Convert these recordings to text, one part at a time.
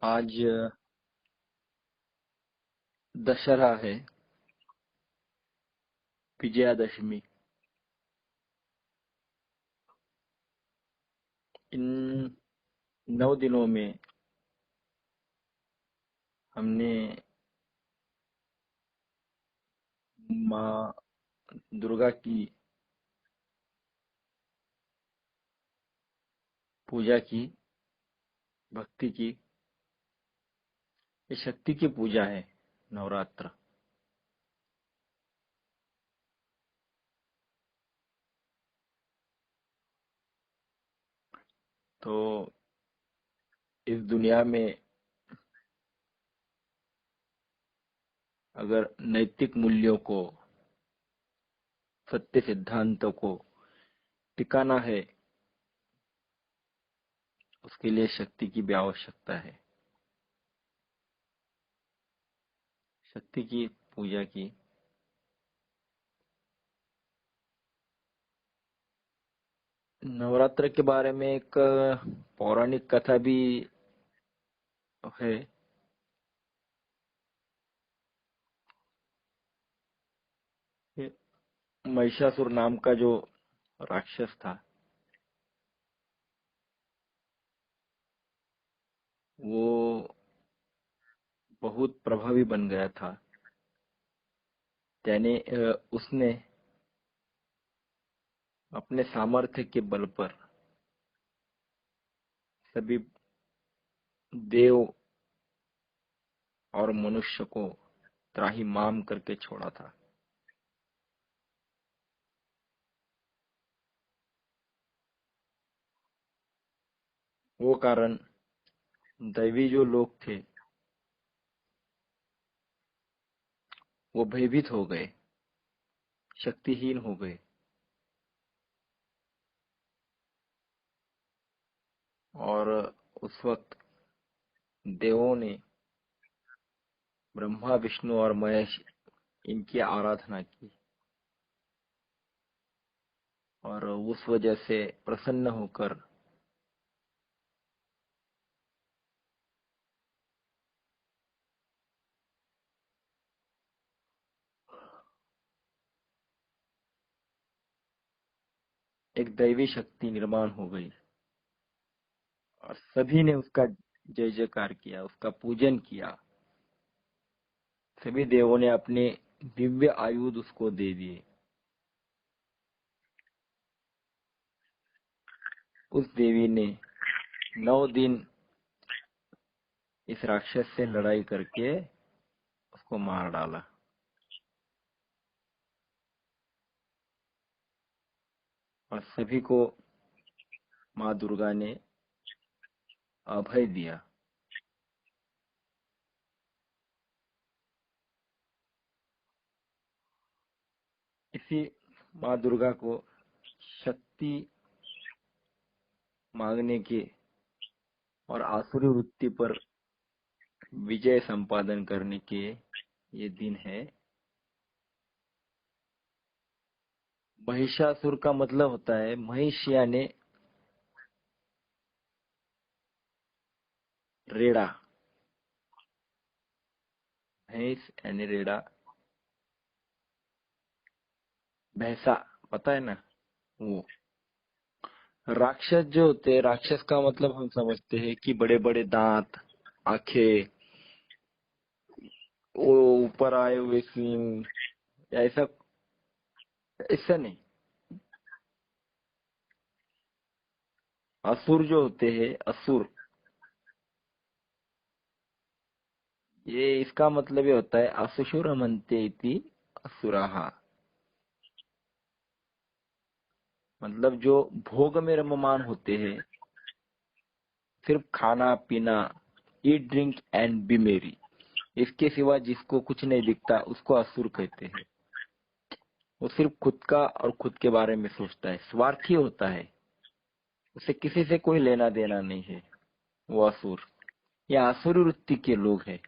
आज दशहरा है। विजयादशमी। इन 9 दिनों में हमने माँ दुर्गा की पूजा की, भक्ति की। ये शक्ति की पूजा है, नवरात्र। तो इस दुनिया में अगर नैतिक मूल्यों को, सत्य सिद्धांतों को टिकाना है, उसके लिए शक्ति की भी आवश्यकता है। शक्ति की पूजा की। नवरात्र के बारे में एक पौराणिक कथा भी है। ये महिषासुर नाम का जो राक्षस था, वो बहुत प्रभावी बन गया था। उसने अपने सामर्थ्य के बल पर सभी देव और मनुष्य को त्राहिमाम करके छोड़ा था। वो कारण दैवी जो लोग थे, वो भयभीत हो गए, शक्तिहीन हो गए। और उस वक्त देवों ने ब्रह्मा, विष्णु और महेश, इनकी आराधना की। और उस वजह से प्रसन्न होकर एक दैवी शक्ति निर्माण हो गई। और सभी ने उसका जय जयकार किया, उसका पूजन किया। सभी देवों ने अपने दिव्य आयुध उसको दे दिए। उस देवी ने 9 दिन इस राक्षस से लड़ाई करके उसको मार डाला। और सभी को माँ दुर्गा ने अभय दिया। इसी माँ दुर्गा को शक्ति मांगने के और आसुरी वृत्ति पर विजय संपादन करने के ये दिन है। महिषासुर का मतलब होता है महिष, यानी रेड़ा। भैंस यानी रेड़ा, भैंसा, पता है ना? वो राक्षस जो होते हैं, राक्षस का मतलब हम समझते हैं कि बड़े बड़े दांत, आंखें, वो ऊपर आए हुए सींग, या ऐसा। ऐसा नहीं। असुर जो होते हैं, असुर, ये इसका मतलब ये होता है असुशुर मनते इति असुराहा। मतलब जो भोग में रममान होते हैं, सिर्फ खाना पीना, ईट ड्रिंक एंड बी मेरी, इसके सिवा जिसको कुछ नहीं दिखता उसको असुर कहते हैं। वो सिर्फ खुद का और खुद के बारे में सोचता है, स्वार्थी होता है। उसे किसी से कोई लेना देना नहीं है। वो असुर या आसुरी वृत्ति के लोग हैं,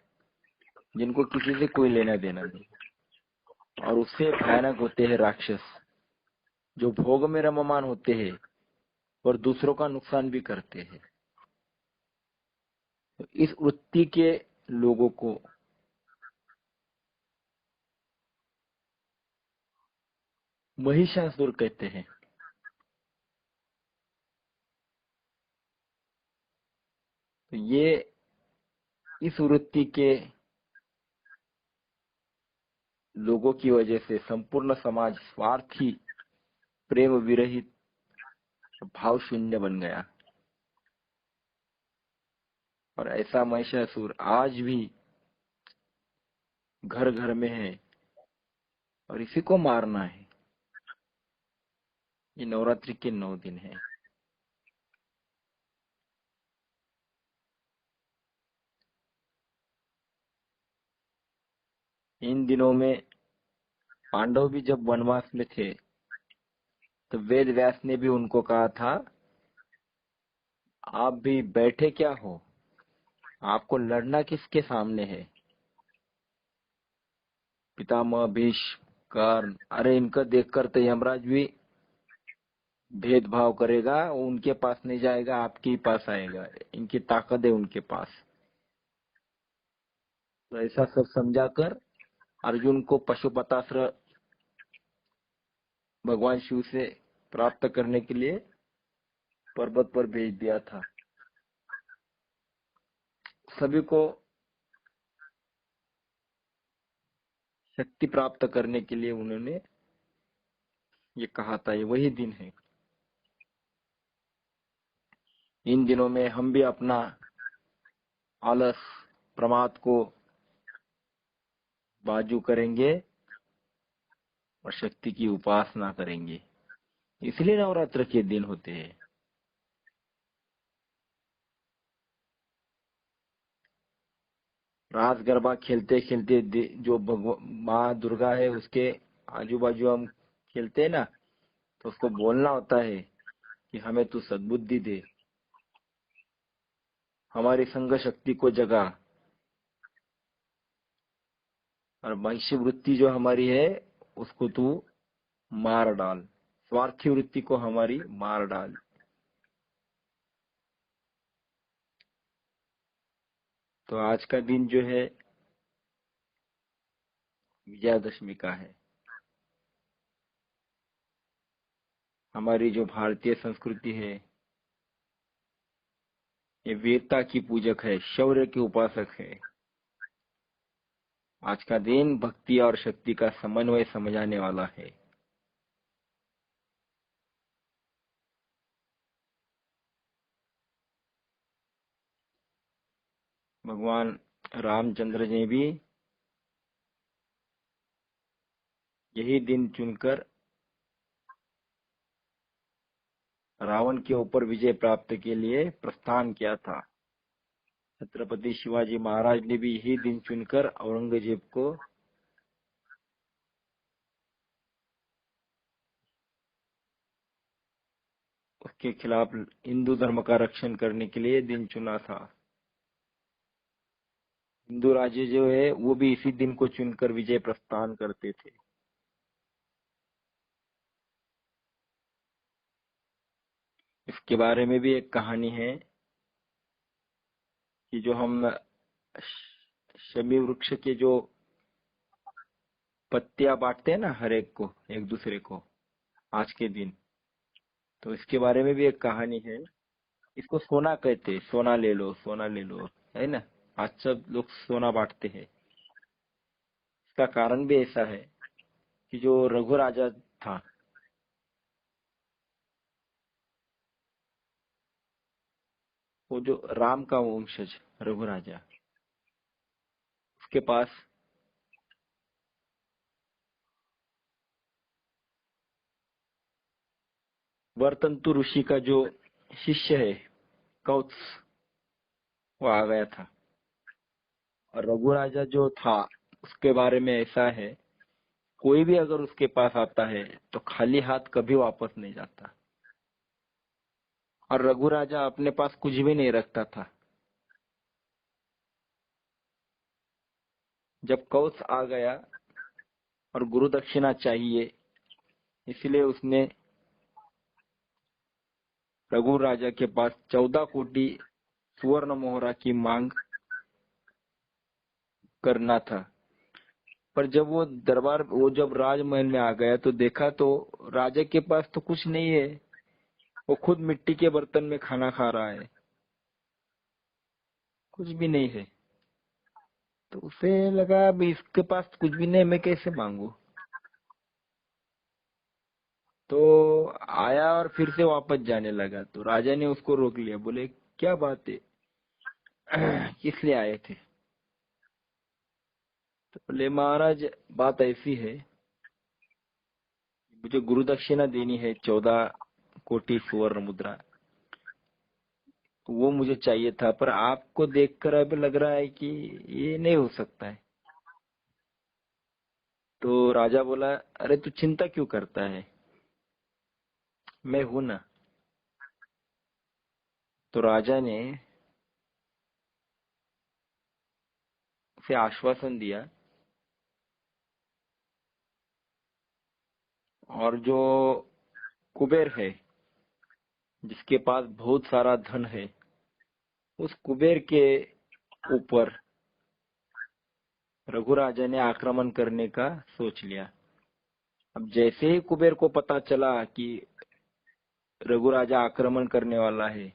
जिनको किसी से कोई लेना देना नहीं। और उससे भयानक होते हैं राक्षस, जो भोग में रममान होते हैं और दूसरों का नुकसान भी करते हैं। तो इस वृत्ति के लोगों को महिषासुर कहते हैं। तो ये इस वृत्ति के लोगों की वजह से संपूर्ण समाज स्वार्थी, प्रेम विरहित, भाव शून्य बन गया। और ऐसा महिषासुर आज भी घर घर में है और इसी को मारना है। ये नवरात्रि के 9 दिन है। इन दिनों में पांडव भी जब वनवास में थे तो वेद व्यास ने भी उनको कहा था, आप भी बैठे क्या हो, आपको लड़ना किसके सामने है। पितामह भीष्म, कर्ण, अरे इनका देखकर तो यमराज भी भेदभाव करेगा, वो उनके पास नहीं जाएगा, आपके ही पास आएगा, इनकी ताकत है उनके पास। तो ऐसा सब समझाकर अर्जुन को पशुपतास्त्र भगवान शिव से प्राप्त करने के लिए पर्वत पर भेज दिया था। सभी को शक्ति प्राप्त करने के लिए उन्होंने ये कहा था। ये वही दिन है। इन दिनों में हम भी अपना आलस, प्रमाद को बाजू करेंगे और शक्ति की उपासना करेंगे। इसलिए नवरात्र के दिन होते हैं। रास गरबा खेलते खेलते जो माँ दुर्गा है उसके आजू बाजू हम खेलते हैं ना, तो उसको बोलना होता है कि हमें तू सद्बुद्धि दे, हमारी संग शक्ति को जगा, और वैश्य वृत्ति जो हमारी है उसको तू मार डाल, स्वार्थी वृत्ति को हमारी मार डाल। तो आज का दिन जो है विजयादशमी का है। हमारी जो भारतीय संस्कृति है ये वीरता की पूजक है, शौर्य की उपासक है। आज का दिन भक्ति और शक्ति का समन्वय समझाने वाला है। भगवान रामचंद्र ने भी यही दिन चुनकर रावण के ऊपर विजय प्राप्त के लिए प्रस्थान किया था। छत्रपति शिवाजी महाराज ने भी यही दिन चुनकर औरंगजेब को उसके खिलाफ हिंदू धर्म का रक्षण करने के लिए दिन चुना था। हिंदू राज्य जो है वो भी इसी दिन को चुनकर विजय प्रस्थान करते थे। इसके बारे में भी एक कहानी है कि जो हम शमी वृक्ष के जो पत्तियां बांटते हैं ना हर एक को, एक दूसरे को आज के दिन, तो इसके बारे में भी एक कहानी है। इसको सोना कहते हैं, सोना ले लो, सोना ले लो, है ना। आज सब लोग सोना बांटते हैं। इसका कारण भी ऐसा है कि जो रघु राजा था, वो जो राम का वंशज रघु राजा, उसके पास वर्तंतु ऋषि का जो शिष्य है कौत्स, वो आ गया था। और रघु राजा जो था उसके बारे में ऐसा है, कोई भी अगर उसके पास आता है तो खाली हाथ कभी वापस नहीं जाता। और रघु राजा अपने पास कुछ भी नहीं रखता था। जब कौत्स आ गया और गुरु दक्षिणा चाहिए, इसलिए उसने रघु राजा के पास 14 कोटि सुवर्ण मोहरा की मांग करना था। पर जब वो जब राजमहल में आ गया तो देखा तो राजा के पास तो कुछ नहीं है। वो खुद मिट्टी के बर्तन में खाना खा रहा है, कुछ भी नहीं है। तो उसे लगा अभी इसके पास कुछ भी नहीं, मैं कैसे मांगू। तो आया और फिर से वापस जाने लगा। तो राजा ने उसको रोक लिया, बोले क्या बात है, किस लिए आए थे। तो बोले महाराज बात ऐसी है, मुझे गुरु दक्षिणा देनी है 14 कोटि सुवर्ण मुद्रा। वो मुझे चाहिए था, पर आपको देखकर अब लग रहा है कि ये नहीं हो सकता है। तो राजा बोला, अरे तू चिंता क्यों करता है, मैं हूं ना। तो राजा ने उसे आश्वासन दिया, और जो कुबेर है, जिसके पास बहुत सारा धन है, उस कुबेर के ऊपर रघुराजा ने आक्रमण करने का सोच लिया। अब जैसे ही कुबेर को पता चला कि रघुराजा आक्रमण करने वाला है,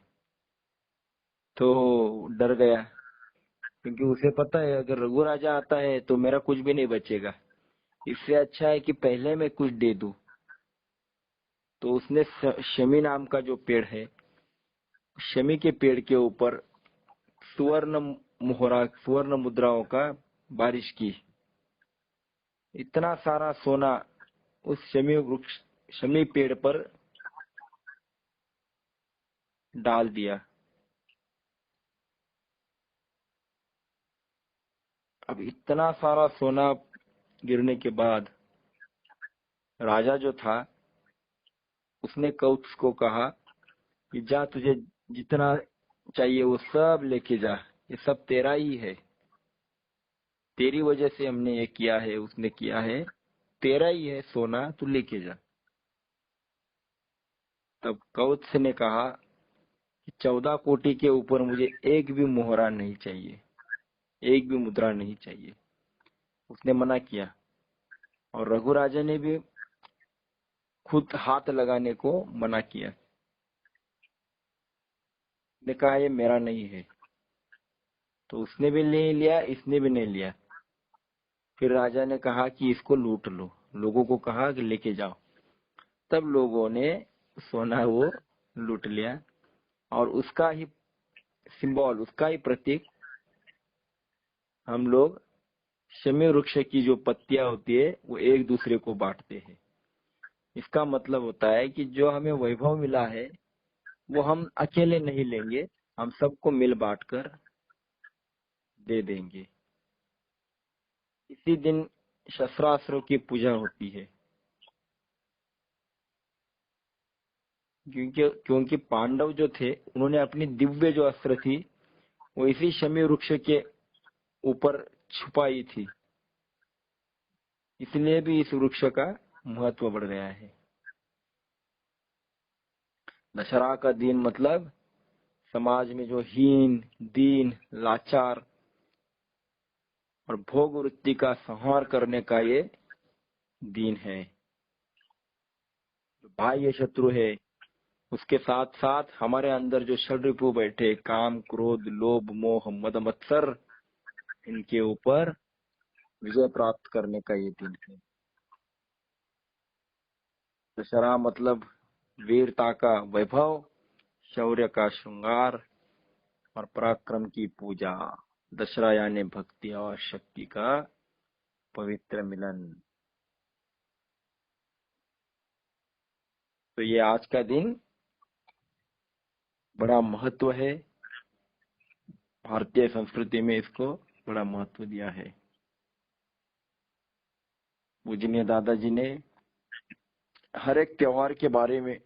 तो डर गया, क्योंकि उसे पता है अगर रघुराजा आता है तो मेरा कुछ भी नहीं बचेगा। इससे अच्छा है कि पहले मैं कुछ दे दूं। तो उसने शमी नाम का जो पेड़ है, शमी के पेड़ के ऊपर सुवर्ण सुवर्ण मुद्राओं का बारिश की। इतना सारा सोना उस शमी पेड़ पर डाल दिया। अब इतना सारा सोना गिरने के बाद राजा जो था, उसने कौत्स को कहा कि जा, तुझे जितना चाहिए वो सब लेके जा, ये सब तेरा ही है, तेरी वजह से हमने ये किया है, उसने किया है, तेरा ही है सोना, तू लेके जा। तब कौत्स ने कहा कि 14 कोटि के ऊपर मुझे एक भी मोहरा नहीं चाहिए, एक भी मुद्रा नहीं चाहिए। उसने मना किया, और रघुराजा ने भी खुद हाथ लगाने को मना किया। ने कहा ये मेरा नहीं है। तो उसने भी नहीं लिया, इसने भी नहीं लिया। फिर राजा ने कहा कि इसको लूट लो, लोगों को कहा कि लेके जाओ। तब लोगों ने सोना वो लूट लिया, और उसका ही सिंबल, उसका ही प्रतीक हम लोग शमी वृक्ष की जो पत्तियां होती है वो एक दूसरे को बांटते हैं। इसका मतलब होता है कि जो हमें वैभव मिला है वो हम अकेले नहीं लेंगे, हम सबको मिल बांट कर दे देंगे। इसी दिन शस्त्रास्त्रों की पूजा होती है, क्योंकि पांडव जो थे उन्होंने अपनी दिव्य जो अस्त्र थी वो इसी शमी वृक्ष के ऊपर छुपाई थी। इसलिए भी इस वृक्ष का महत्व बढ़ गया है। दशहरा का दिन मतलब समाज में जो हीन, दीन, लाचार और भोग वृत्ति का संहार करने का ये दिन है। जो बाह्य शत्रु है, उसके साथ साथ हमारे अंदर जो षड्रिपु बैठे, काम, क्रोध, लोभ, मोह, मद, मत्सर, इनके ऊपर विजय प्राप्त करने का ये दिन है। दशहरा मतलब वीरता का वैभव, शौर्य का श्रृंगार और पराक्रम की पूजा। दशहरा यानी भक्ति और शक्ति का पवित्र मिलन। तो ये आज का दिन बड़ा महत्व है, भारतीय संस्कृति में इसको बड़ा महत्व दिया है। पूजनीय दादाजी ने हर एक त्योहार के बारे में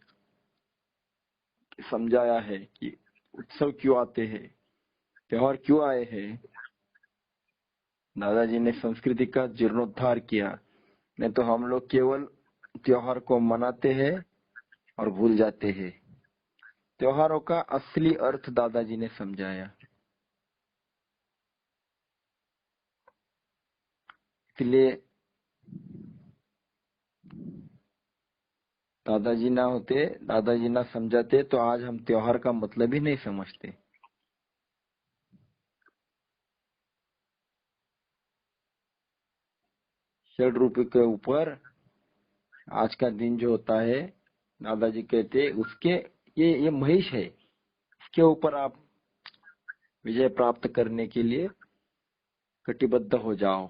समझाया है कि उत्सव क्यों आते हैं, त्योहार क्यों आए हैं। दादाजी ने संस्कृति का जीर्णोद्धार किया, नहीं तो हम लोग केवल त्योहार को मनाते हैं और भूल जाते हैं। त्योहारों का असली अर्थ दादाजी ने समझाया। इसलिए दादाजी ना होते, दादाजी ना समझाते तो आज हम त्योहार का मतलब ही नहीं समझते। षड रूप के ऊपर आज का दिन जो होता है, दादाजी कहते उसके ये महिष है, इसके ऊपर आप विजय प्राप्त करने के लिए कटिबद्ध हो जाओ।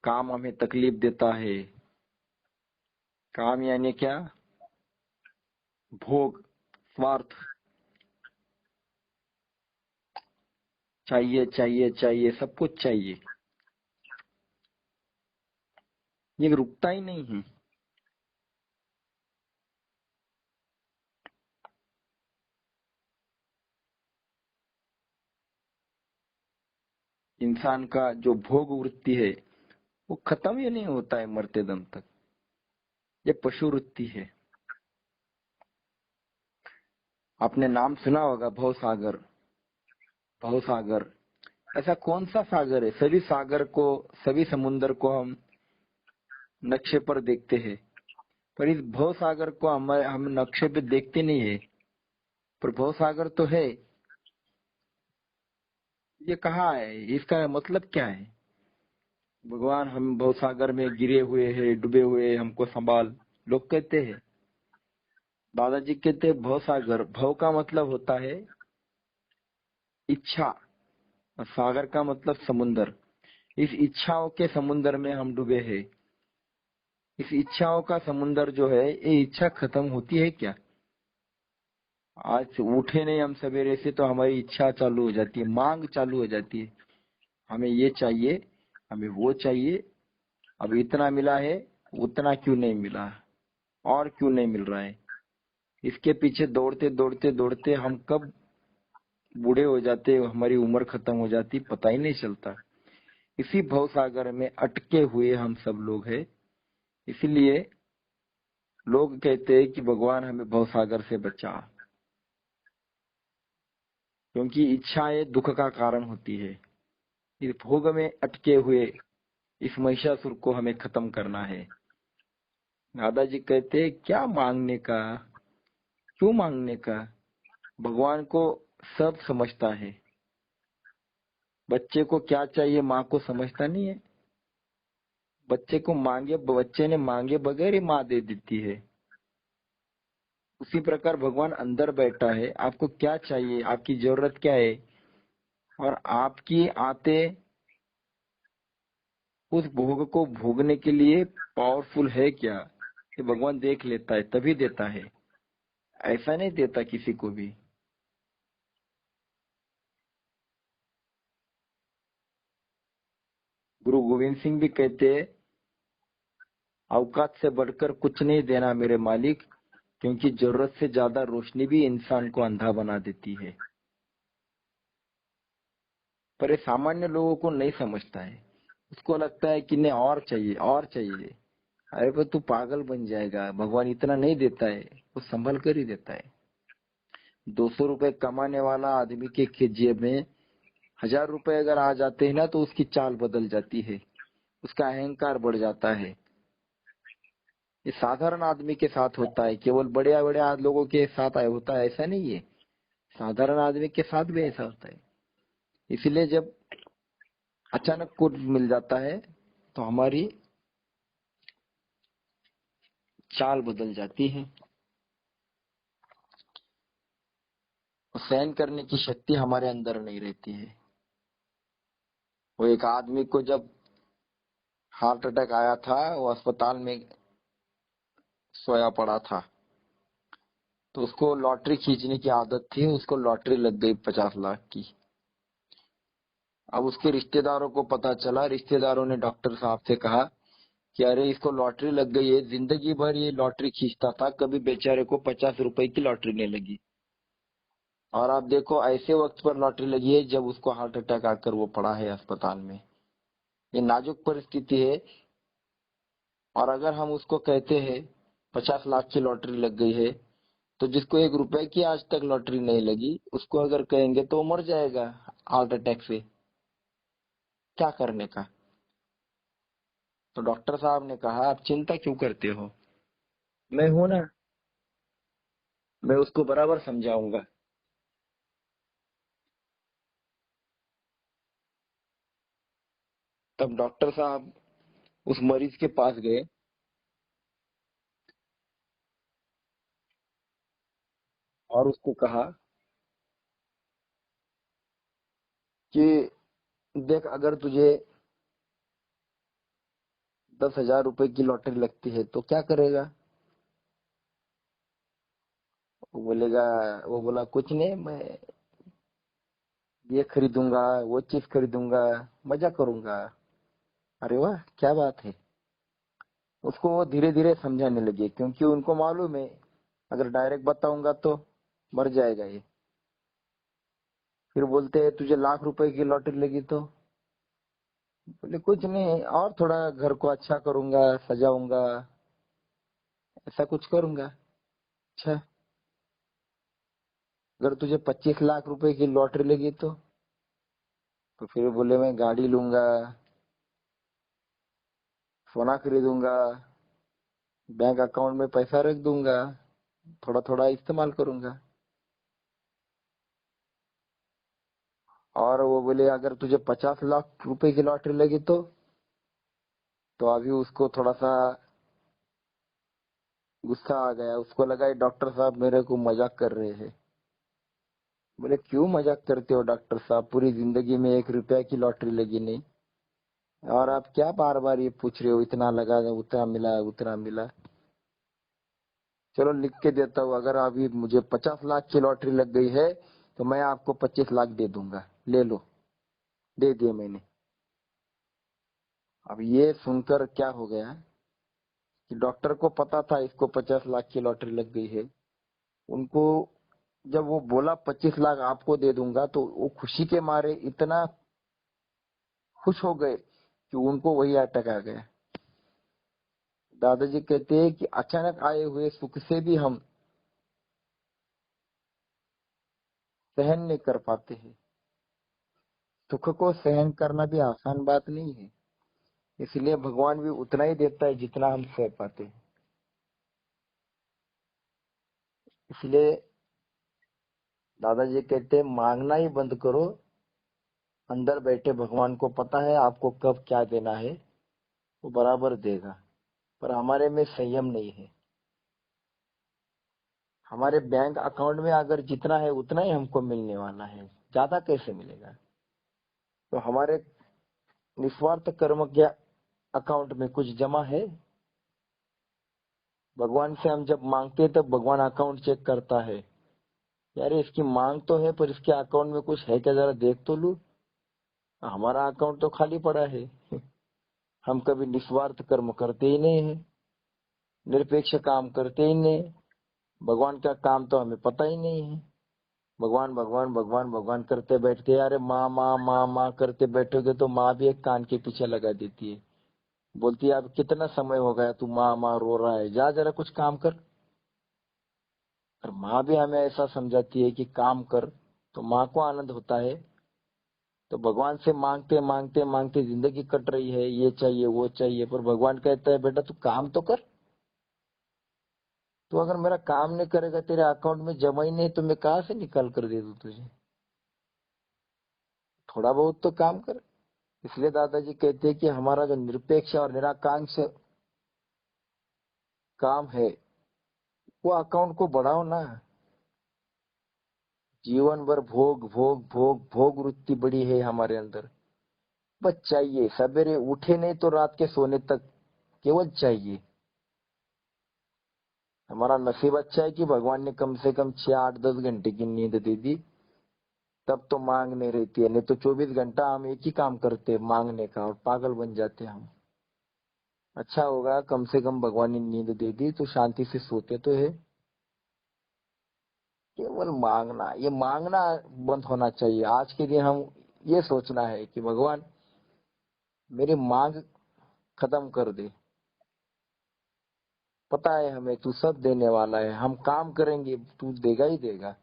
काम हमें तकलीफ देता है। काम यानी क्या? भोग, स्वार्थ, चाहिए चाहिए चाहिए, सब कुछ चाहिए, ये रुकता ही नहीं है। इंसान का जो भोग वृत्ति है वो खत्म ही नहीं होता है मरते दम तक। ये पशु वृत्ति है। आपने नाम सुना होगा भवसागर। भवसागर ऐसा कौन सा सागर है? सभी सागर को, सभी समुन्द्र को हम नक्शे पर देखते हैं, पर इस भवसागर को हम नक्शे पे देखते नहीं है। पर भवसागर तो है, ये कहाँ है? इसका मतलब क्या है? भगवान हम भवसागर में गिरे हुए हैं, डूबे हुए हैं, हमको संभाल, लोग कहते हैं। दादाजी कहते हैं भवसागर, भव का मतलब होता है इच्छा, और सागर का मतलब समुन्दर। इस इच्छाओं के समुन्दर में हम डूबे हैं। इस इच्छाओं का समुन्दर जो है, ये इच्छा खत्म होती है क्या? आज उठे नहीं हम सवेरे से तो हमारी इच्छा चालू हो जाती है, मांग चालू हो जाती है। हमें ये चाहिए, हमें वो चाहिए, अब इतना मिला है, उतना क्यों नहीं मिला, और क्यों नहीं मिल रहा है? इसके पीछे दौड़ते दौड़ते दौड़ते हम कब बूढ़े हो जाते, हमारी उम्र खत्म हो जाती, पता ही नहीं चलता। इसी भवसागर में अटके हुए हम सब लोग हैं। इसलिए लोग कहते हैं कि भगवान हमें भवसागर से बचा, क्योंकि इच्छाएं दुख का कारण होती है। इस भोग में अटके हुए इस महिषासुर को हमें खत्म करना है। दादाजी कहते हैं क्या मांगने का, क्यों मांगने का? भगवान को सब समझता है। बच्चे को क्या चाहिए माँ को समझता नहीं है। बच्चे ने मांगे बगैर ही माँ दे देती है। उसी प्रकार भगवान अंदर बैठा है, आपको क्या चाहिए, आपकी जरूरत क्या है, और आपकी आते उस भोग को भोगने के लिए पावरफुल है क्या, ये भगवान देख लेता है, तभी देता है। ऐसा नहीं देता किसी को भी। गुरु गोविंद सिंह भी कहते हैं, औकात से बढ़कर कुछ नहीं देना मेरे मालिक, क्योंकि जरूरत से ज्यादा रोशनी भी इंसान को अंधा बना देती है। पर ये सामान्य लोगों को नहीं समझता है। उसको लगता है कि नहीं, और चाहिए और चाहिए। अरे पर तू पागल बन जाएगा, भगवान इतना नहीं देता है, वो संभल कर ही देता है। 200 रुपए कमाने वाला आदमी के जेब में 1000 रुपए अगर आ जाते हैं ना, तो उसकी चाल बदल जाती है, उसका अहंकार बढ़ जाता है। ये साधारण आदमी के साथ होता है, केवल बड़े बड़े लोगों के साथ होता है ऐसा नहीं है, साधारण आदमी के साथ भी ऐसा होता है। इसलिए जब अचानक कुछ मिल जाता है तो हमारी चाल बदल जाती है, और सहन करने की शक्ति हमारे अंदर नहीं रहती है। वो एक आदमी को जब हार्ट अटैक आया था, वो अस्पताल में सोया पड़ा था, तो उसको लॉटरी खींचने की आदत थी, उसको लॉटरी लग गई 50 लाख की। अब उसके रिश्तेदारों को पता चला, रिश्तेदारों ने डॉक्टर साहब से कहा कि अरे इसको लॉटरी लग गई है, जिंदगी भर ये लॉटरी खींचता था, कभी बेचारे को 50 रुपए की लॉटरी नहीं लगी, और आप देखो ऐसे वक्त पर लॉटरी लगी है जब उसको हार्ट अटैक आकर वो पड़ा है अस्पताल में। ये नाजुक परिस्थिति है, और अगर हम उसको कहते हैं 50 लाख की लॉटरी लग गई है, तो जिसको 1 रुपए की आज तक लॉटरी नहीं लगी उसको अगर कहेंगे तो वो मर जाएगा हार्ट अटैक से, क्या करने का। तो डॉक्टर साहब ने कहा आप चिंता क्यों करते हो, मैं हूं ना, मैं उसको बराबर समझाऊंगा। तब डॉक्टर साहब उस मरीज के पास गए और उसको कहा कि देख अगर तुझे 10,000 रुपए की लॉटरी लगती है तो क्या करेगा। वो बोलेगा, वो बोला कुछ नहीं, मैं ये खरीदूंगा, वो चीज खरीदूंगा, मजा करूंगा। अरे वाह क्या बात है। उसको वो धीरे धीरे समझाने लगे क्योंकि उनको मालूम है अगर डायरेक्ट बताऊंगा तो मर जाएगा ये। फिर बोलते हैं तुझे लाख रुपए की लॉटरी लगी तो, बोले कुछ नहीं और थोड़ा घर को अच्छा करूंगा, सजाऊंगा, ऐसा कुछ करूंगा। अच्छा, अगर तुझे 25 लाख रुपए की लॉटरी लगी तो फिर बोले मैं गाड़ी लूंगा, सोना खरीदूंगा, बैंक अकाउंट में पैसा रख दूंगा, थोड़ा थोड़ा इस्तेमाल करूंगा। और वो बोले अगर तुझे 50 लाख रुपए की लॉटरी लगी तो अभी उसको थोड़ा सा गुस्सा आ गया, उसको लगा ये डॉक्टर साहब मेरे को मजाक कर रहे हैं। बोले क्यों मजाक करते हो डॉक्टर साहब, पूरी जिंदगी में 1 रुपया की लॉटरी लगी नहीं और आप क्या बार बार ये पूछ रहे हो, इतना लगा उतना मिला उतना मिला। चलो लिख के देता हूँ, अगर अभी मुझे 50 लाख की लॉटरी लग गई है तो मैं आपको 25 लाख दे दूंगा, ले लो। दे दिए मैंने। अब ये सुनकर क्या हो गया कि डॉक्टर को पता था इसको 50 लाख की लॉटरी लग गई है। उनको जब वो बोला 25 लाख आपको दे दूंगा तो वो खुशी के मारे इतना खुश हो गए कि उनको वही अटैक आ गया। दादाजी कहते हैं कि अचानक आए हुए सुख से भी हम सहन नहीं कर पाते हैं। सुख को सहन करना भी आसान बात नहीं है, इसलिए भगवान भी उतना ही देता है जितना हम सह पाते हैं। इसलिए दादाजी कहते हैं मांगना ही बंद करो, अंदर बैठे भगवान को पता है आपको कब क्या देना है, वो बराबर देगा। पर हमारे में संयम नहीं है। हमारे बैंक अकाउंट में अगर जितना है उतना ही हमको मिलने वाला है, ज्यादा कैसे मिलेगा। तो हमारे निस्वार्थ कर्म के अकाउंट में कुछ जमा है। भगवान से हम जब मांगते हैं तब भगवान अकाउंट चेक करता है, यार इसकी मांग तो है पर इसके अकाउंट में कुछ है क्या, जरा देख तो लू। हमारा अकाउंट तो खाली पड़ा है। हम कभी निस्वार्थ कर्म करते ही नहीं है, निरपेक्ष काम करते ही नहीं। भगवान का काम तो हमें पता ही नहीं है। भगवान भगवान भगवान भगवान करते बैठते हैं। अरे माँ माँ माँ माँ करते बैठोगे तो माँ भी एक कान के पीछे लगा देती है, बोलती है अब कितना समय हो गया तू माँ माँ रो रहा है, जा जरा कुछ काम कर। और माँ भी हमें ऐसा समझाती है कि काम कर, तो माँ को आनंद होता है। तो भगवान से मांगते मांगते मांगते जिंदगी कट रही है, ये चाहिए वो चाहिए, पर भगवान कहता है बेटा तू काम तो कर। तो अगर मेरा काम नहीं करेगा, तेरे अकाउंट में जमा ही नहीं, तो मैं कहाँ से निकाल कर दे दूं तुझे। थोड़ा बहुत तो काम कर। इसलिए दादाजी कहते हैं कि हमारा जो निरपेक्ष और निराकांक्ष काम है वो अकाउंट को बढ़ाओ ना। जीवन भर भोग भोग भोग भोग वृत्ति बड़ी है हमारे अंदर। बस चाहिए, सवेरे उठे नहीं तो रात के सोने तक केवल चाहिए। हमारा नसीब अच्छा है कि भगवान ने कम से कम 6 8 10 घंटे की नींद दे दी, तब तो मांग नहीं रहती है। नहीं तो 24 घंटा हम एक ही काम करते हैं, मांगने का, और पागल बन जाते हैं हम। अच्छा होगा कम से कम भगवान ने नींद दे दी तो शांति से सोते तो है। केवल मांगना, ये मांगना बंद होना चाहिए। आज के दिन हम ये सोचना है कि भगवान मेरी मांग खत्म कर दे। पता है हमें तू सब देने वाला है, हम काम करेंगे तू देगा ही देगा।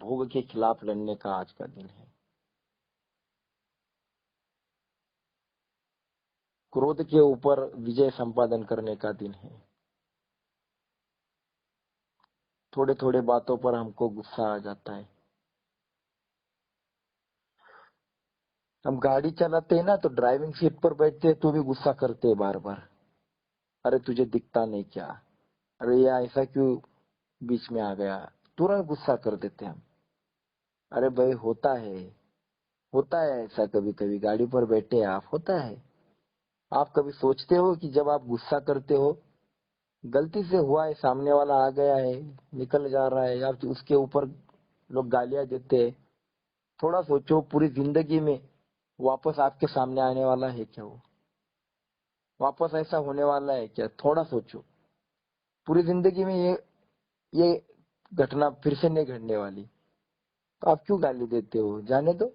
भोग के खिलाफ लड़ने का आज का दिन है। क्रोध के ऊपर विजय संपादन करने का दिन है। थोड़े थोड़े बातों पर हमको गुस्सा आ जाता है। हम गाड़ी चलाते हैं ना, तो ड्राइविंग सीट पर बैठते हैं तो भी गुस्सा करते हैं बार बार। अरे तुझे दिखता नहीं क्या, अरे ये ऐसा क्यों बीच में आ गया, तुरंत गुस्सा कर देते हम। अरे भाई होता है ऐसा, कभी कभी गाड़ी पर बैठे हैं आप, होता है। आप कभी सोचते हो कि जब आप गुस्सा करते हो, गलती से हुआ है, सामने वाला आ गया है, निकल जा रहा है, या फिर उसके ऊपर लोग गालियां देते हैं, थोड़ा सोचो पूरी जिंदगी में वापस आपके सामने आने वाला है क्या वो? वापस ऐसा होने वाला है क्या? थोड़ा सोचो। पूरी जिंदगी में ये घटना फिर से नहीं घटने वाली, तो आप क्यों गाली देते हो? जाने दो,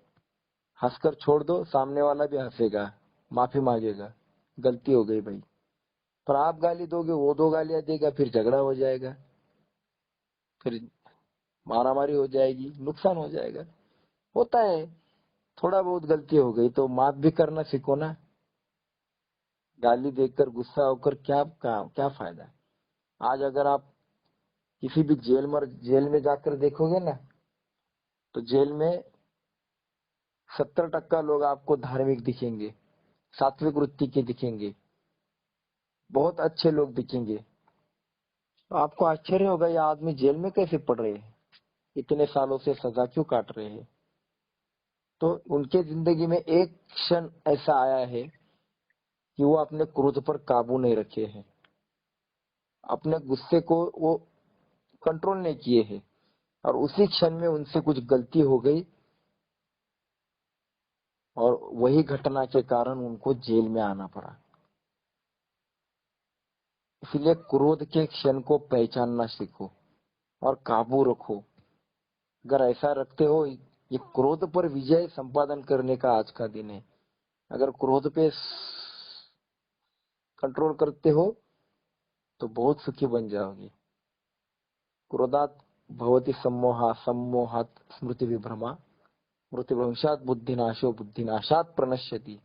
हंसकर छोड़ दो, सामने वाला भी हंसेगा, माफी मांगेगा, गलती हो गई भाई। पर आप गाली दोगे, वो दो गालियां देगा, फिर झगड़ा हो जाएगा, फिर मारामारी हो जाएगी, नुकसान हो जाएगा। होता है, थोड़ा बहुत गलती हो गई तो माफ भी करना सीखो ना। गाली देकर गुस्सा होकर क्या फायदा? आज अगर आप किसी भी जेल में जाकर देखोगे ना, तो जेल में 70% लोग आपको धार्मिक दिखेंगे, सात्विक वृत्ति के दिखेंगे, बहुत अच्छे लोग दिखेंगे। तो आपको आश्चर्य होगा ये आदमी जेल में कैसे पड़ रहे हैं, इतने सालों से सजा क्यों काट रहे हैं? तो उनके जिंदगी में एक क्षण ऐसा आया है कि वो अपने क्रोध पर काबू नहीं रखे हैं, अपने गुस्से को वो कंट्रोल नहीं किए हैं, और उसी क्षण में उनसे कुछ गलती हो गई, और वही घटना के कारण उनको जेल में आना पड़ा। इसलिए क्रोध के क्षण को पहचानना सीखो और काबू रखो। अगर ऐसा रखते हो, ये क्रोध पर विजय संपादन करने का आज का दिन है। अगर क्रोध पे कंट्रोल करते हो तो बहुत सुखी बन जाओगे। क्रोधात भवति सम्मोहा, सम्मोहात स्मृति विभ्रमा, स्मृतिभ्रंशात बुद्धिनाशो, बुद्धिनाशात प्रणश्यति।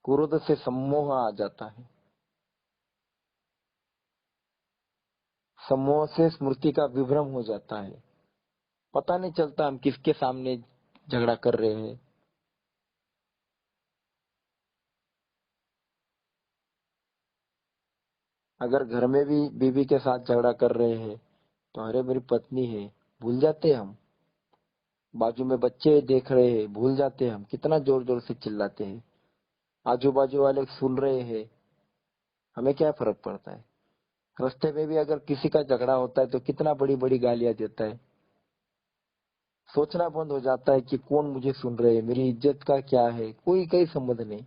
क्रोध से सम्मोह आ जाता है, सम्मोह से स्मृति का विभ्रम हो जाता है, पता नहीं चलता हम किसके सामने झगड़ा कर रहे हैं। अगर घर में भी बीवी के साथ झगड़ा कर रहे हैं तो अरे मेरी पत्नी है, भूल जाते हैं हम। बाजू में बच्चे देख रहे हैं, भूल जाते हैं हम, कितना जोर जोर से चिल्लाते हैं। आजू बाजू वाले सुन रहे हैं, हमें क्या फर्क पड़ता है? रास्ते में भी अगर किसी का झगड़ा होता है तो कितना बड़ी बड़ी गालियां देता है। सोचना बंद हो जाता है कि कौन मुझे सुन रहे हैं, मेरी इज्जत का क्या है, कोई संबंध नहीं।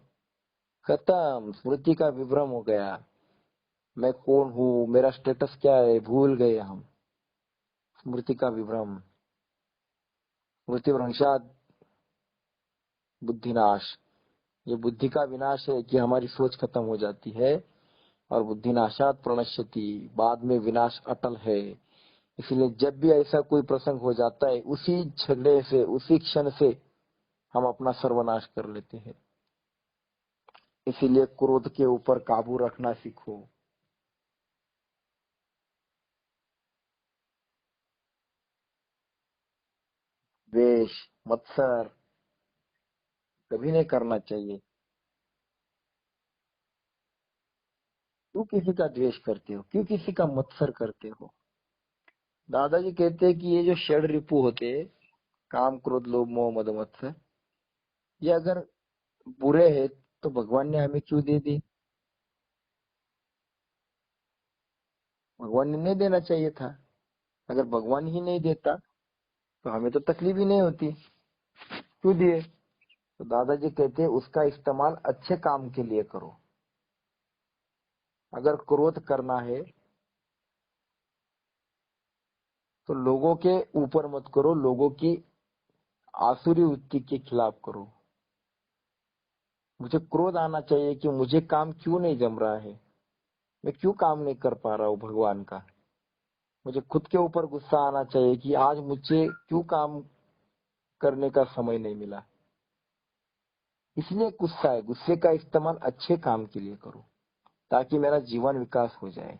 खत्म, स्मृति का विभ्रम हो गया। मैं कौन हूँ, मेरा स्टेटस क्या है, भूल गए हम। स्मृति का विभ्रम, स्मृति भ्रंशात बुद्धिनाश। ये बुद्धि का विनाश है कि हमारी सोच खत्म हो जाती है, और बुद्धिनाशात प्रणश्यति, बाद में विनाश अटल है। इसलिए जब भी ऐसा कोई प्रसंग हो जाता है, उसी झगड़े से, उसी क्षण से हम अपना सर्वनाश कर लेते हैं। इसीलिए क्रोध के ऊपर काबू रखना सीखो। द्वेष, मत्सर कभी नहीं करना चाहिए। क्यों किसी का द्वेष करते हो, क्यों किसी का मत्सर करते हो? दादाजी कहते हैं कि ये जो षड रिपु होते हैं, काम क्रोध लोभ मोह मद मत्सर, ये अगर बुरे हैं तो भगवान ने हमें क्यों दे दी? भगवान ने नहीं देना चाहिए था। अगर भगवान ही नहीं देता तो हमें तो तकलीफ ही नहीं होती, क्यों दिए? तो दादाजी कहते हैं उसका इस्तेमाल अच्छे काम के लिए करो। अगर क्रोध करना है तो लोगों के ऊपर मत करो, लोगों की आसुरी वृत्ति के खिलाफ करो। मुझे क्रोध आना चाहिए कि मुझे काम क्यों नहीं जम रहा है, मैं क्यों काम नहीं कर पा रहा हूँ भगवान का। मुझे खुद के ऊपर गुस्सा आना चाहिए कि आज मुझे क्यों काम करने का समय नहीं मिला। इसलिए गुस्सा है, गुस्से का इस्तेमाल अच्छे काम के लिए करो ताकि मेरा जीवन विकास हो जाए।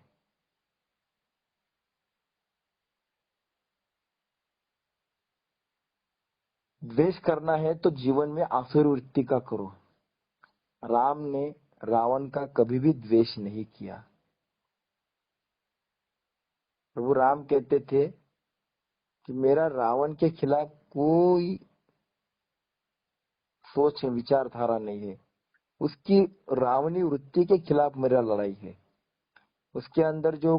द्वेष करना है तो जीवन में आसुरी वृत्ति का करो। राम ने रावण का कभी भी द्वेष नहीं किया। प्रभु राम कहते थे कि मेरा रावण के खिलाफ कोई सोच विचारधारा नहीं है, उसकी रावणी वृत्ति के खिलाफ मेरा लड़ाई है। उसके अंदर जो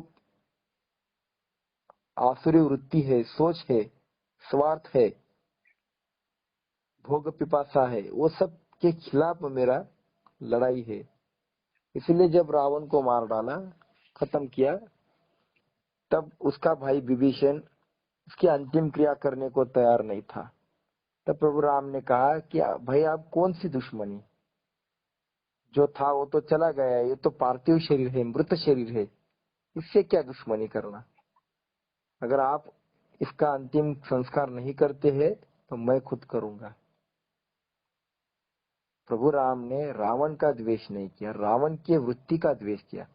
आसुरी वृत्ति है, सोच है, स्वार्थ है, भोग पिपासा है, वो सब के खिलाफ मेरा लड़ाई है। इसलिए जब रावण को मार डाला, खत्म किया, तब उसका भाई विभीषण उसकी अंतिम क्रिया करने को तैयार नहीं था। तब प्रभु राम ने कहा कि भाई आप कौन सी दुश्मनी, जो था वो तो चला गया, ये तो पार्थिव शरीर है, मृत शरीर है, इससे क्या दुश्मनी करना। अगर आप इसका अंतिम संस्कार नहीं करते हैं तो मैं खुद करूंगा। प्रभु राम ने रावण का द्वेष नहीं किया, रावण की वृत्ति का द्वेष किया।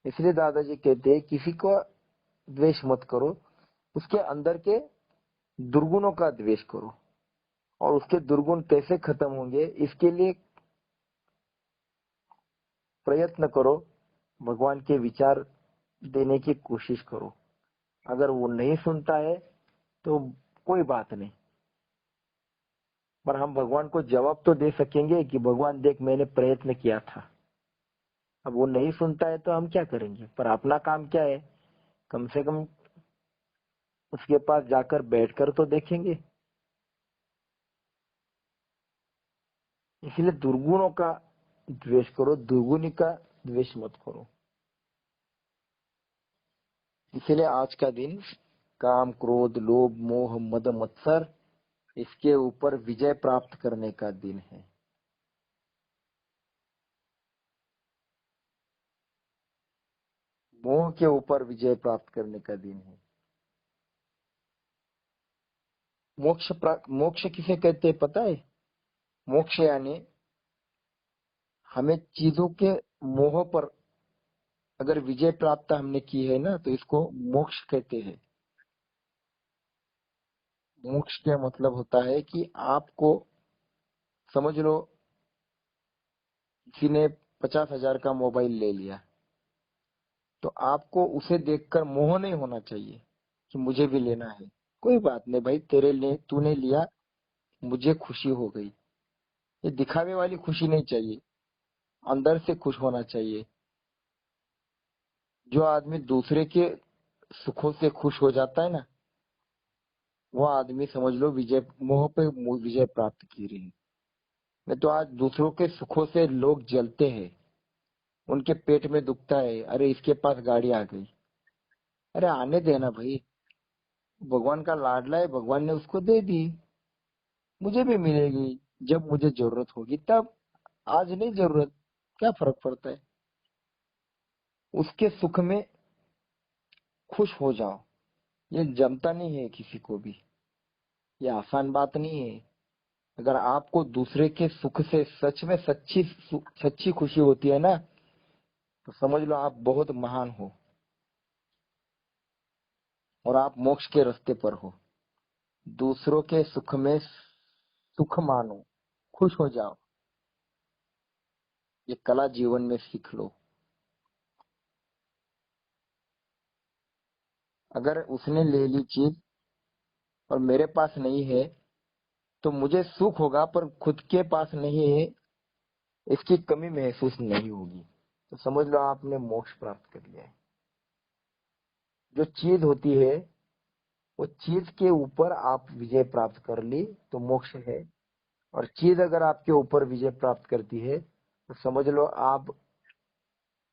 इसलिए दादाजी कहते हैं किसी को द्वेष मत करो, उसके अंदर के दुर्गुणों का द्वेष करो। और उसके दुर्गुण कैसे खत्म होंगे इसके लिए प्रयत्न करो, भगवान के विचार देने की कोशिश करो। अगर वो नहीं सुनता है तो कोई बात नहीं, पर हम भगवान को जवाब तो दे सकेंगे कि भगवान देख मैंने प्रयत्न किया था। अब वो नहीं सुनता है तो हम क्या करेंगे, पर अपना काम क्या है, कम से कम उसके पास जाकर बैठकर तो देखेंगे। इसलिए दुर्गुणों का द्वेष करो, दुर्गुणी का द्वेष मत करो। इसलिए आज का दिन काम, क्रोध, लोभ, मोह, मद, मत्सर, इसके ऊपर विजय प्राप्त करने का दिन है। मोह के ऊपर विजय प्राप्त करने का दिन है। मोक्ष किसे कहते हैं पता है? मोक्ष यानी हमें चीजों के मोह पर अगर विजय प्राप्त हमने की है ना, तो इसको मोक्ष कहते हैं। मोक्ष का मतलब होता है कि आपको, समझ लो किसी ने 50,000 का मोबाइल ले लिया, तो आपको उसे देखकर मोह नहीं होना चाहिए कि मुझे भी लेना है। कोई बात नहीं भाई, तेरे लिए तूने लिया, मुझे खुशी हो गई। ये दिखावे वाली खुशी नहीं चाहिए, अंदर से खुश होना चाहिए। जो आदमी दूसरे के सुखों से खुश हो जाता है ना, वो आदमी समझ लो विजय, मोह पे विजय प्राप्त की रही। नहीं तो आज दूसरों के सुखों से लोग जलते हैं, उनके पेट में दुखता है, अरे इसके पास गाड़ी आ गई, अरे आने देना भाई, भगवान का लाडला है, भगवान ने उसको दे दी, मुझे भी मिलेगी जब मुझे जरूरत होगी तब, आज नहीं जरूरत, क्या फर्क पड़ता है। उसके सुख में खुश हो जाओ। ये जमता नहीं है किसी को भी, ये आसान बात नहीं है। अगर आपको दूसरे के सुख से सच में सच्ची खुशी होती है ना, तो समझ लो आप बहुत महान हो और आप मोक्ष के रास्ते पर हो। दूसरों के सुख में सुख मानो, खुश हो जाओ, ये कला जीवन में सीख लो। अगर उसने ले ली चीज और मेरे पास नहीं है तो मुझे सुख होगा, पर खुद के पास नहीं है इसकी कमी महसूस नहीं होगी, तो समझ लो आपने मोक्ष प्राप्त कर लिया है। जो चीज होती है वो चीज के ऊपर आप विजय प्राप्त कर ली तो मोक्ष है, और चीज अगर आपके ऊपर विजय प्राप्त करती है तो समझ लो आप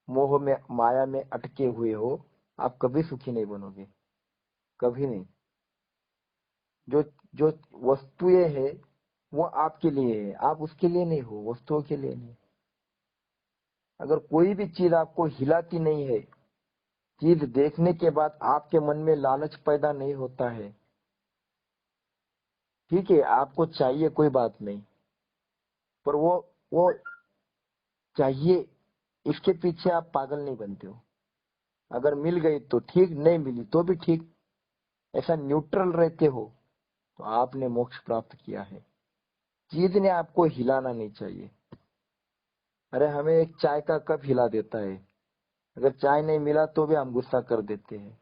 मोह में, माया में अटके हुए हो, आप कभी सुखी नहीं बनोगे, कभी नहीं। जो जो वस्तुएं है वो आपके लिए है, आप उसके लिए नहीं हो, वस्तुओं के लिए नहीं। अगर कोई भी चीज आपको हिलाती नहीं है, चीज देखने के बाद आपके मन में लालच पैदा नहीं होता है, ठीक है आपको चाहिए कोई बात नहीं, पर वो चाहिए, इसके पीछे आप पागल नहीं बनते हो। अगर मिल गई तो ठीक, नहीं मिली तो भी ठीक, ऐसा न्यूट्रल रहते हो तो आपने मोक्ष प्राप्त किया है। चीज ने आपको हिलाना नहीं चाहिए। अरे हमें एक चाय का कप हिला देता है, अगर चाय नहीं मिला तो भी हम गुस्सा कर देते हैं।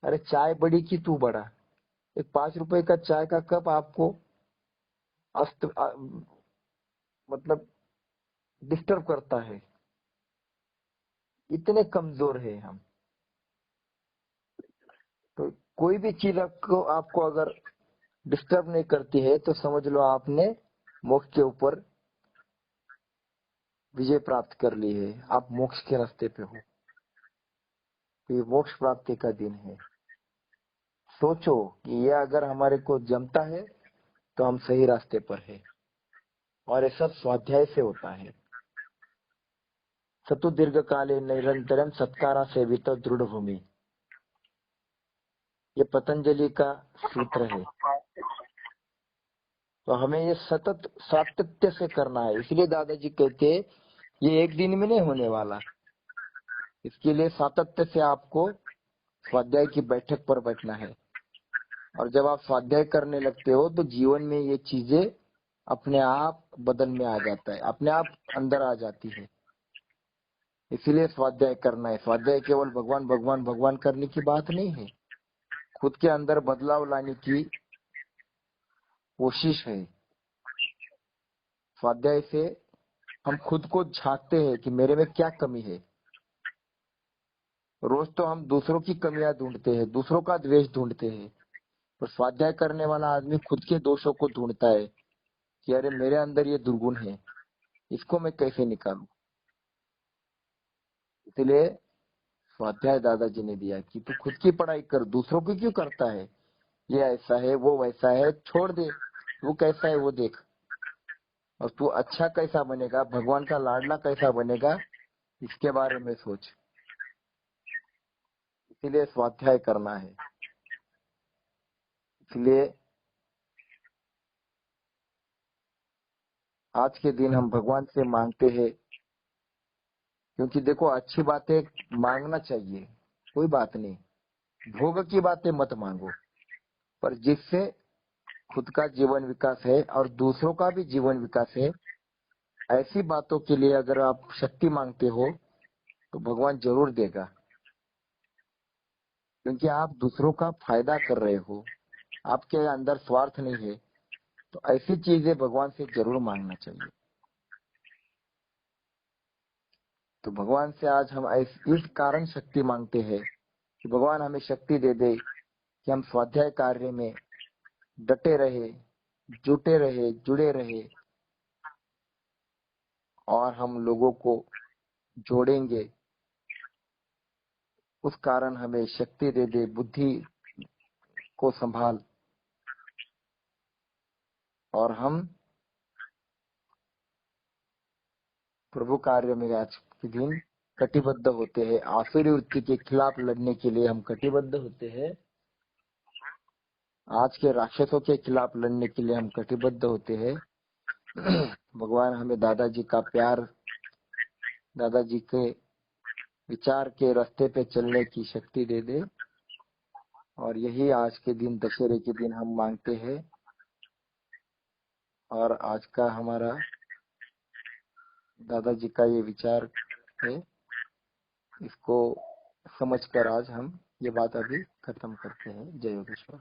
अरे चाय बड़ी की तू बड़ा, एक 5 रुपए का चाय का कप आपको मतलब डिस्टर्ब करता है। इतने कमजोर है हम। तो कोई भी चीज आपको आपको अगर डिस्टर्ब नहीं करती है तो समझ लो आपने मोक्ष के ऊपर विजय प्राप्त कर ली है, आप मोक्ष के रास्ते पे हो। तो ये मोक्ष प्राप्ति का दिन है। सोचो कि ये अगर हमारे को जमता है तो हम सही रास्ते पर है, और ये सब स्वाध्याय से होता है। सतु दीर्घ काले निरंतरम सत्कारा सेवित दृढ़ भूमि, ये पतंजलि का सूत्र है। तो हमें ये सतत सातत्य से करना है। इसलिए दादाजी कहते हैं ये एक दिन में नहीं होने वाला, इसके लिए सातत्य से आपको स्वाध्याय की बैठक पर बैठना है। और जब आप स्वाध्याय करने लगते हो तो जीवन में ये चीजें अपने आप बदल में आ जाता है, अपने आप अंदर आ जाती है। इसीलिए स्वाध्याय करना है। स्वाध्याय केवल भगवान भगवान भगवान करने की बात नहीं है, खुद के अंदर बदलाव लाने की कोशिश है। स्वाध्याय से हम खुद को झांकते हैं कि मेरे में क्या कमी है। रोज तो हम दूसरों की कमियां ढूंढते हैं, दूसरों का द्वेष ढूंढते हैं, पर स्वाध्याय करने वाला आदमी खुद के दोषों को ढूंढता है कि अरे मेरे अंदर ये दुर्गुण है, इसको मैं कैसे निकालूं। इसलिए स्वाध्याय दादाजी ने दिया कि तू खुद की पढ़ाई कर, दूसरों की क्यों करता है। ये ऐसा है, वो वैसा है, छोड़ दे, वो कैसा है वो देख, और तू अच्छा कैसा बनेगा, भगवान का लाडला कैसा बनेगा, इसके बारे में सोच। इसीलिए स्वाध्याय करना है। इसलिए आज के दिन हम भगवान से मांगते हैं, क्योंकि देखो अच्छी बातें मांगना चाहिए, कोई बात नहीं, भोग की बातें मत मांगो, पर जिससे खुद का जीवन विकास है और दूसरों का भी जीवन विकास है, ऐसी बातों के लिए अगर आप शक्ति मांगते हो तो भगवान जरूर देगा, क्योंकि आप दूसरों का फायदा कर रहे हो, आपके अंदर स्वार्थ नहीं है। तो ऐसी चीजें भगवान से जरूर मांगना चाहिए। तो भगवान से आज हम इस कारण शक्ति मांगते हैं कि भगवान हमें शक्ति दे दे कि हम स्वाध्याय कार्य में डटे रहे, जुटे रहे, जुड़े रहे, और हम लोगों को जोड़ेंगे। उस कारण हमें शक्ति दे दे, बुद्धि को संभाल, और हम प्रभु कार्य में आज के दिन कटिबद्ध होते हैं। आसुरी वृत्ति के खिलाफ लड़ने के लिए हम कटिबद्ध होते हैं। आज के राक्षसों के खिलाफ लड़ने के लिए हम कटिबद्ध होते हैं। भगवान हमें दादाजी का प्यार, दादाजी के विचार के रास्ते पे चलने की शक्ति दे दे। और यही आज के दिन, दशहरे के दिन हम मांगते हैं। और आज का हमारा दादाजी का ये विचार है, इसको समझकर आज हम ये बात अभी खत्म करते हैं। जय योगेश्वर।